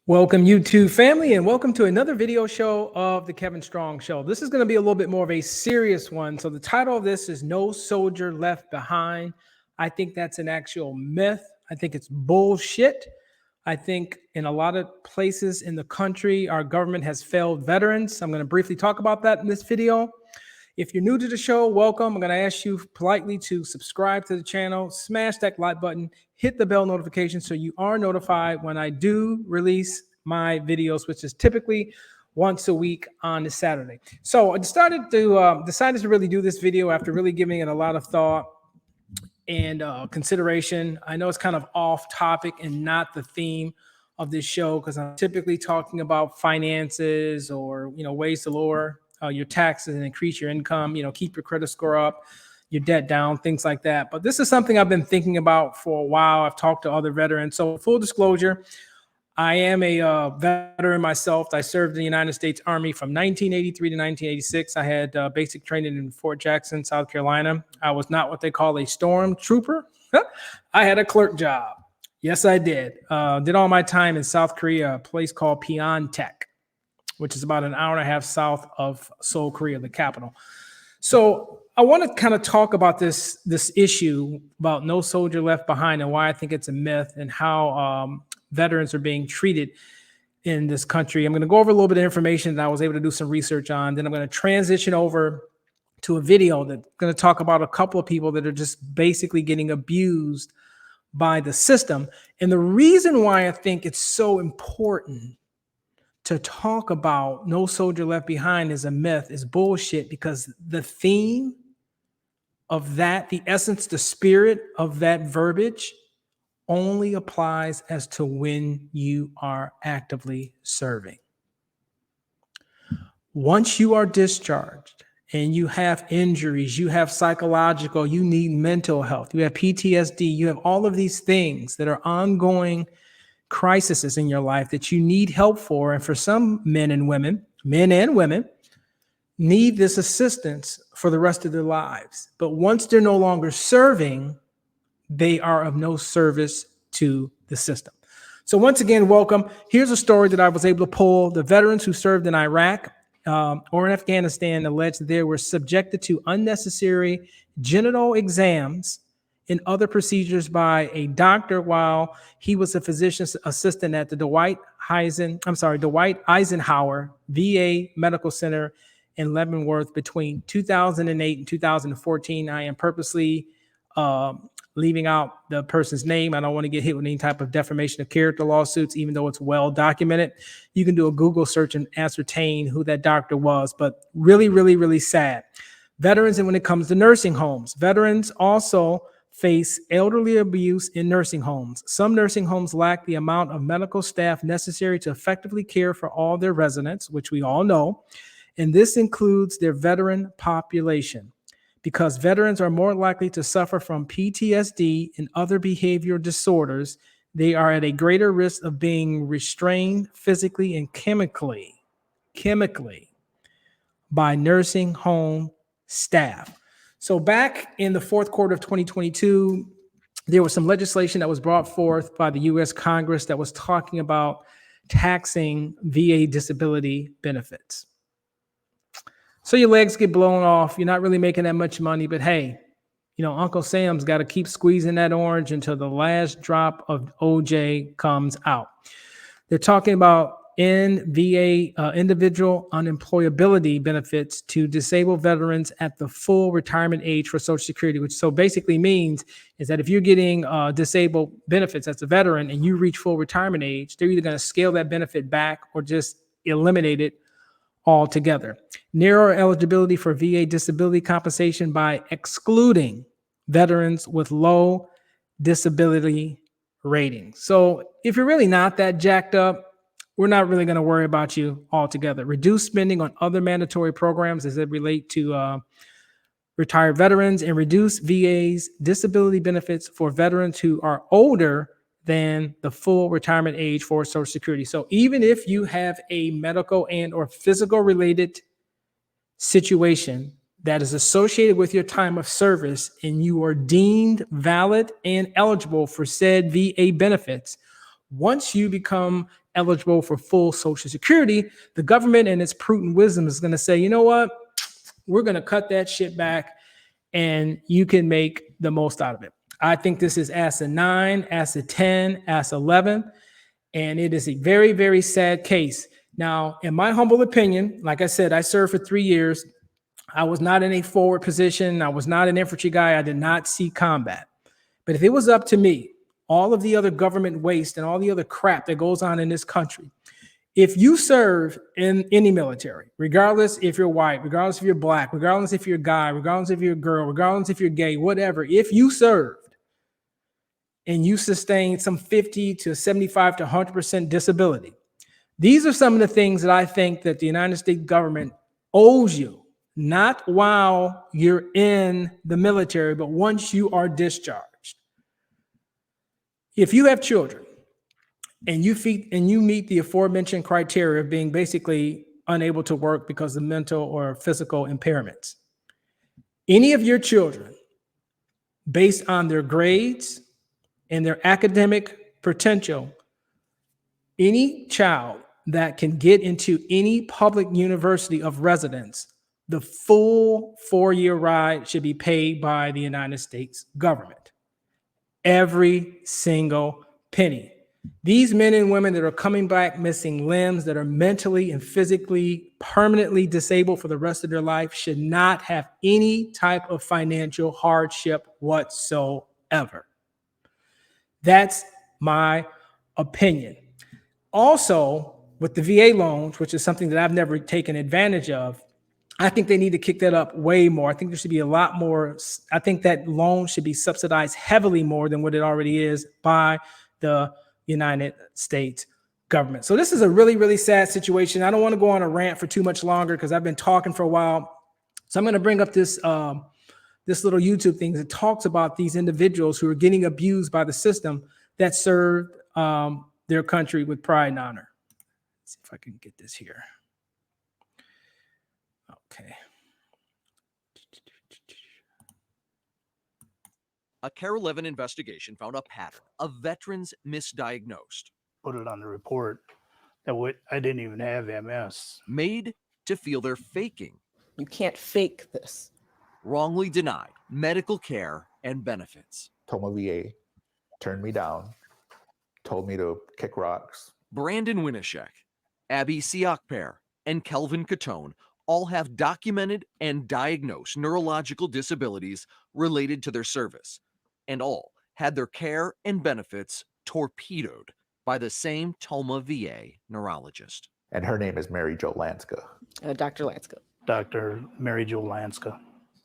Welcome YouTube family and welcome to another video show of the Kevin Strong Show. This is going to be a little bit more of a serious one. So the title of this is No Soldier Left Behind. I think that's an actual myth. I think it's bullshit. I think in a lot of places in the country, our government has failed veterans. I'm going to briefly talk about that in this video. If you're new to the show, welcome. I'm going to ask you politely to subscribe to the channel, smash that like button, hit the bell notification so you are notified when I do release my videos, which is typically once a week on a Saturday. So I decided to really do this video after really giving it a lot of thought and consideration. I know it's kind of off topic and not the theme of this show because I'm typically talking about finances or ways to lower your taxes and increase your income, keep your credit score up, your debt down, things like that. But this is something I've been thinking about for a while. I've talked to other veterans. So full disclosure, I am a veteran myself. I served in the United States Army from 1983 to 1986. I had basic training in Fort Jackson, South Carolina. I was not what they call a storm trooper. I had a clerk job. Yes, I did. Did all my time in South Korea, a place called Pyeongtaek, which is about an hour and a half south of Seoul, Korea, the capital. So I want to kind of talk about this issue about no soldier left behind and why I think it's a myth and how veterans are being treated in this country. I'm going to go over a little bit of information that I was able to do some research on. Then I'm going to transition over to a video that's going to talk about a couple of people that are just basically getting abused by the system. And the reason why I think it's so important to talk about no soldier left behind is a myth, is bullshit, because the theme of that, the essence, the spirit of that verbiage only applies as to when you are actively serving. Once you are discharged and you have injuries, you have psychological, you need mental health, you have PTSD, you have all of these things that are ongoing crises in your life that you need help for. And for some men and women need this assistance for the rest of their lives. But once they're no longer serving, they are of no service to the system. So once again, welcome. Here's a story that I was able to pull. The veterans who served in Iraq or in Afghanistan alleged that they were subjected to unnecessary genital exams and other procedures by a doctor while he was a physician's assistant at the Dwight Eisenhower VA Medical Center in Leavenworth between 2008 and 2014. I am purposely leaving out the person's name. I don't want to get hit with any type of defamation of character lawsuits, even though it's well documented. You can do a Google search and ascertain who that doctor was, but really, really, really sad. Veterans, and when it comes to nursing homes, veterans also face elderly abuse in nursing homes. Some nursing homes lack the amount of medical staff necessary to effectively care for all their residents, which we all know, and this includes their veteran population. Because veterans are more likely to suffer from PTSD and other behavioral disorders, they are at a greater risk of being restrained physically and chemically by nursing home staff. So back in the fourth quarter of 2022, there was some legislation that was brought forth by the U.S. Congress that was talking about taxing VA disability benefits. So your legs get blown off. You're not really making that much money, but hey, Uncle Sam's got to keep squeezing that orange until the last drop of OJ comes out. They're talking about individual unemployability benefits to disabled veterans at the full retirement age for Social Security, which so basically means is that if you're getting disabled benefits as a veteran and you reach full retirement age, they're either going to scale that benefit back or just eliminate it altogether. Narrower eligibility for VA disability compensation by excluding veterans with low disability ratings. So if you're really not that jacked up, we're not really going to worry about you altogether. Reduce spending on other mandatory programs as it relate to retired veterans, and reduce VA's disability benefits for veterans who are older than the full retirement age for Social Security. So even if you have a medical and or physical related situation that is associated with your time of service and you are deemed valid and eligible for said VA benefits, once you become eligible for full Social Security, the government and its prudent wisdom is going to say, you know what? We're going to cut that shit back and you can make the most out of it. I think this is ASA 9, ASA 10, ASA 11, and it is a very, very sad case. Now, in my humble opinion, like I said, I served for 3 years. I was not in a forward position. I was not an infantry guy. I did not see combat. But if it was up to me, all of the other government waste and all the other crap that goes on in this country, if you serve in any military, regardless if you're white, regardless if you're black, regardless if you're a guy, regardless if you're a girl, regardless if you're gay, whatever, if you served and you sustained some 50 to 75 to 100% disability, these are some of the things that I think that the United States government owes you, not while you're in the military, but once you are discharged. If you have children, and you meet the aforementioned criteria of being basically unable to work because of mental or physical impairments, any of your children, based on their grades and their academic potential, any child that can get into any public university of residence, the full 4-year ride should be paid by the United States government. Every single penny. These men and women that are coming back missing limbs, that are mentally and physically permanently disabled for the rest of their life, should not have any type of financial hardship whatsoever. That's my opinion. Also, with the VA loans, which is something that I've never taken advantage of, I think they need to kick that up way more. I think there should be a lot more. I think that loan should be subsidized heavily more than what it already is by the United States government. So this is a really, really sad situation. I don't want to go on a rant for too much longer because I've been talking for a while. So I'm going to bring up this this little YouTube thing that talks about these individuals who are getting abused by the system that served their country with pride and honor. Let's see if I can get this here. Okay. A Care 11 investigation found a pattern of veterans misdiagnosed. Put it on the report that I didn't even have MS. Made to feel they're faking. You can't fake this. Wrongly denied medical care and benefits. Toma VA turned me down, told me to kick rocks. Brandon Winishek, Abby Siakper, and Kelvin Catone all have documented and diagnosed neurological disabilities related to their service, and all had their care and benefits torpedoed by the same Toma VA neurologist. And her name is Mary Jo Lanska. Dr. Lanska. Dr. Mary Jo Lanska.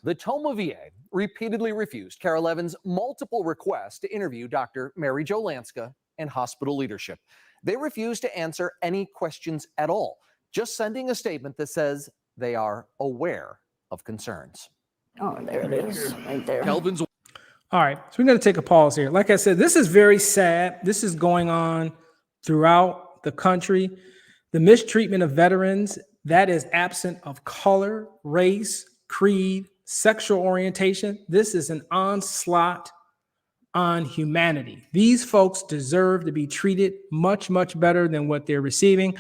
The Toma VA repeatedly refused Care 11's multiple requests to interview Dr. Mary Jo Lanska and hospital leadership. They refused to answer any questions at all, just sending a statement that says they are aware of concerns. Oh, there it is, right there. Kelvin's. All right, so we're going to take a pause here. Like I said, this is very sad. This is going on throughout the country. The mistreatment of veterans, that is absent of color, race, creed, sexual orientation. This is an onslaught on humanity. These folks deserve to be treated much, much better than what they're receiving.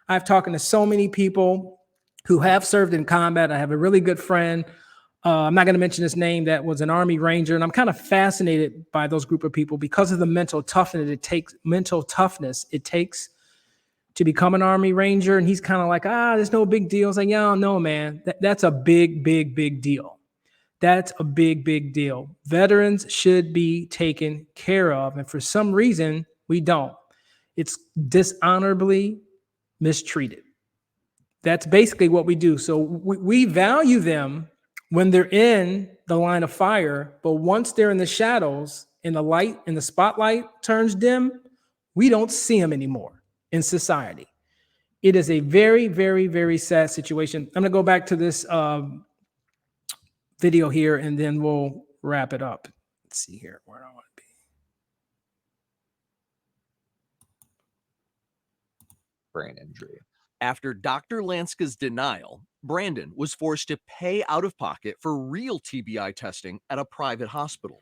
I've talked to so many people who have served in combat. I have a really good friend. I'm not going to mention his name, that was an Army Ranger. And I'm kind of fascinated by those group of people because of the mental toughness it takes to become an Army Ranger. And he's kind of like, there's no big deal. I was like, yeah, no, man, that's a big, big, big deal. That's a big, big deal. Veterans should be taken care of. And for some reason, we don't. It's dishonorably mistreated. That's basically what we do. So we value them when they're in the line of fire, but once they're in the shadows and the light and the spotlight turns dim, we don't see them anymore in society. It is a very, very, very sad situation. I'm going to go back to this video here and then we'll wrap it up. Let's see here where I want to be. Brain injury. After Dr. Lanska's denial, Brandon was forced to pay out of pocket for real TBI testing at a private hospital.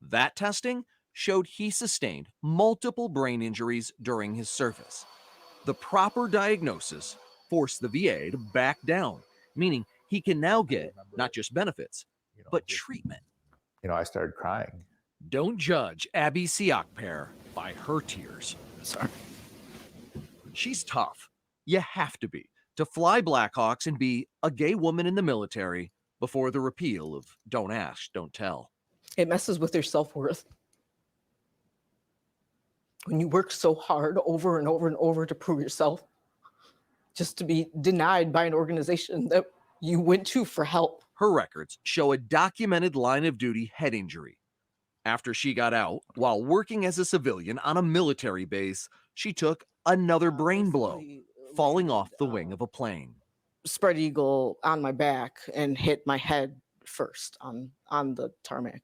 That testing showed he sustained multiple brain injuries during his service. The proper diagnosis forced the VA to back down, meaning he can now get not just benefits, but treatment. I started crying. Don't judge Abby Siakper by her tears. Sorry. She's tough. You have to be to fly Blackhawks and be a gay woman in the military before the repeal of Don't Ask, Don't Tell. It messes with your self-worth. When you work so hard over and over and over to prove yourself, just to be denied by an organization that you went to for help. Her records show a documented line of duty head injury. After she got out, while working as a civilian on a military base, she took another brain blow, falling off the wing of a plane. Spread eagle on my back and hit my head first on the tarmac.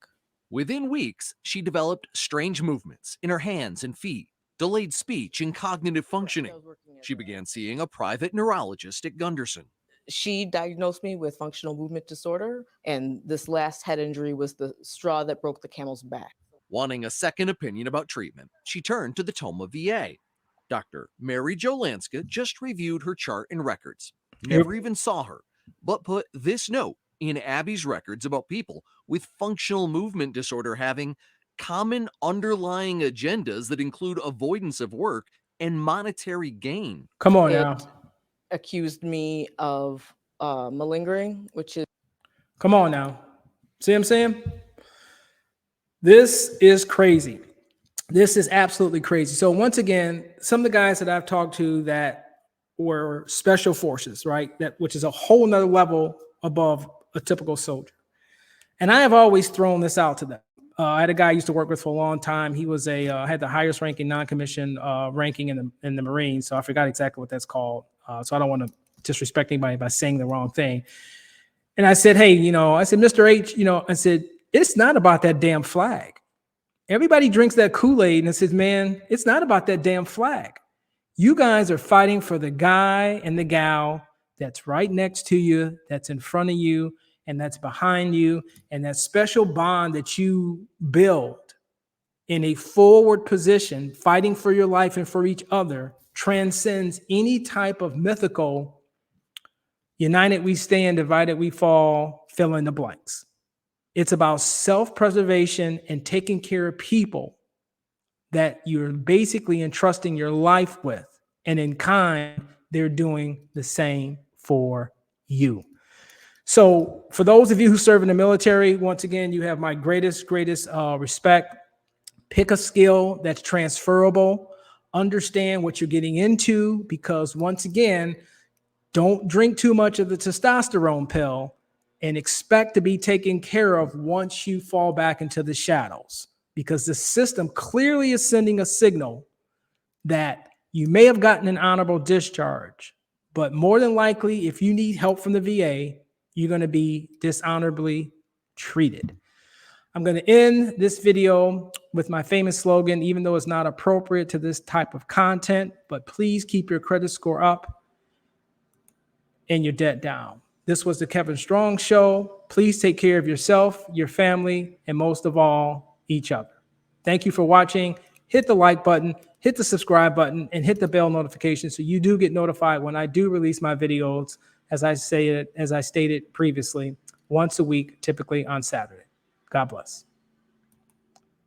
Within weeks, she developed strange movements in her hands and feet, delayed speech, and cognitive functioning. She began seeing a private neurologist at Gunderson. She diagnosed me with functional movement disorder, and this last head injury was the straw that broke the camel's back. Wanting a second opinion about treatment, she turned to the Toma VA. Dr. Mary Jo Lanska just reviewed her chart and records, never even saw her, but put this note in Abby's records about people with functional movement disorder having common underlying agendas that include avoidance of work and monetary gain. Come on It now. accused me of malingering, which is Come on now. See what I'm saying? This is crazy. This is absolutely crazy. So once again, some of the guys that I've talked to that were special forces, right? Which is a whole nother level above a typical soldier. And I have always thrown this out to them. I had a guy I used to work with for a long time. He was had the highest ranking non-commissioned ranking in the Marines. So I forgot exactly what that's called. So I don't want to disrespect anybody by saying the wrong thing. And I said, hey, I said, Mr. H, I said, it's not about that damn flag. Everybody drinks that Kool-Aid and it says, man, it's not about that damn flag. You guys are fighting for the guy and the gal that's right next to you, that's in front of you, and that's behind you, and that special bond that you build in a forward position, fighting for your life and for each other, transcends any type of mythical united we stand, divided we fall, fill in the blanks. It's about self-preservation and taking care of people that you're basically entrusting your life with. And in kind, they're doing the same for you. So for those of you who serve in the military, once again, you have my greatest respect. Pick a skill that's transferable. Understand what you're getting into, because once again, don't drink too much of the testosterone pill and expect to be taken care of once you fall back into the shadows, because the system clearly is sending a signal that you may have gotten an honorable discharge, but more than likely, if you need help from the VA, you're going to be dishonorably treated. I'm going to end this video with my famous slogan, even though it's not appropriate to this type of content, but please keep your credit score up and your debt down. This was the Kevin Strong Show. Please take care of yourself, your family, and most of all, each other. Thank you for watching. Hit the like button, hit the subscribe button, and hit the bell notification so you do get notified when I do release my videos, as I stated previously, once a week, typically on Saturday. God bless.